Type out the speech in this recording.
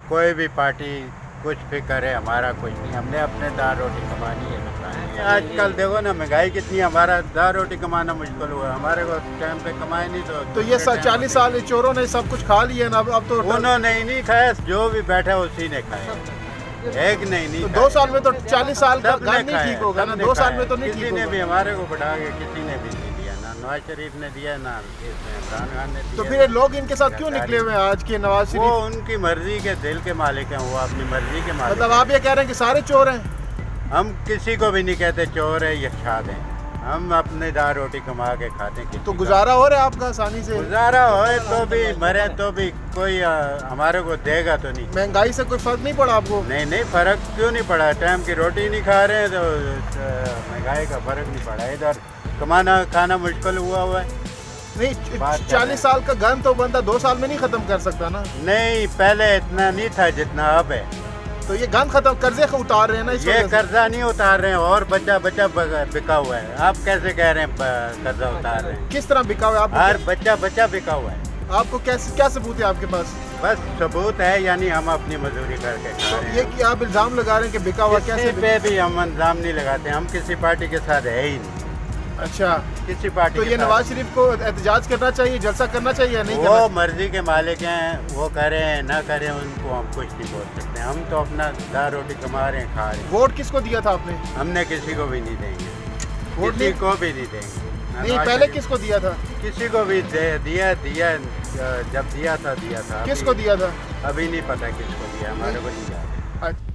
कोई भी पार्टी कुछ फिक्र है, हमारा कुछ नहीं, हमने अपने दाल रोटी कमानी है। आजकल देखो ना महंगाई कितनी है, हमारा दाल रोटी कमाना मुश्किल हुआ, हमारे को टाइम पे कमाए नहीं तो ये 40 साल चोरों ने सब कुछ खा लिया ना, अब तो उन्होंने ही नहीं खाया, जो भी बैठा उसी ने खाया, एक नहीं तो 2 साल में तो 40 साल का सबने घर नहीं खाया, ठीक होगा ना, सबने 2 साल खाया। में तो नहीं किसी ठीक ने भी होगा। हमारे को बढ़ा के किसी ने भी नहीं दिया, ना नवाज शरीफ ने दिया ना इमरान खान ने दिया। तो फिर ये लोग इनके साथ क्यों निकले हुए हैं आज के नवाज वो शरीफ? उनकी मर्जी के दिल के मालिक हैं, वो अपनी मर्जी के मालिक मतलब हैं। आप ये कह रहे हैं कि सारे चोर हैं? हम किसी को भी नहीं कहते चोर है या छाद है, हम अपने दाल रोटी कमा के खाते हैं। किसी तो का- गुजारा हो रहा है आपका आसानी से? गुजारा होए तो भी, मरे तो भी, कोई हमारे को देगा तो नहीं। महंगाई से कोई फर्क नहीं पड़ा आपको? नहीं नहीं, फर्क क्यों नहीं पड़ा, टाइम की रोटी नहीं खा रहे हैं तो महंगाई का फर्क नहीं पड़ा। इधर कमाना खाना मुश्किल हुआ है। नहीं, बात कर रहे 40 हैं। साल का गन तो बंदा 2 साल में नहीं खत्म कर सकता ना। नहीं, पहले इतना नहीं था जितना अब है। तो ये गन खत्म, कर्जे को उतार रहे हैं ना इस ये वजह से। कर्जा नहीं उतार रहे हैं, और बच्चा बच्चा बिका हुआ है। आप कैसे कह रहे हैं कर्जा उतार रहे हैं? किस तरह बिका हुआ है हर आपको? बच्चा बच्चा बिका हुआ है। आपको कैसे, क्या सबूत है आपके पास? बस सबूत है, यानी हम अपनी मजदूरी करके खा तो रहे ये हैं। कि आप इल्जाम लगा रहे हैं कि बिका हुआ, किसी कैसे पे भी हम इल्जाम नहीं लगाते, हम किसी पार्टी के साथ है ही नहीं, अच्छा, किसी पार्टी तो के ये साथ नवाज शरीफ को एहतजाज करना चाहिए, जलसा करना चाहिए या नहीं वो करना? मर्जी के मालिक हैं, वो करें ना करें उनको हम कुछ नहीं बोल सकते। हम तो अपना दाल रोटी कमा रहे हैं, खा रहे हैं। वोट किसको दिया था आपने? हमने किसी को भी नहीं देंगे, वोट किसी नहीं- को भी नहीं देंगे। नहीं, नवाज पहले शरीफ- किसको दिया था? किसी को भी दिया जब दिया था। किसको दिया था? अभी नहीं पता किसको दिया, हमारे को नहीं याद है। अच्छा।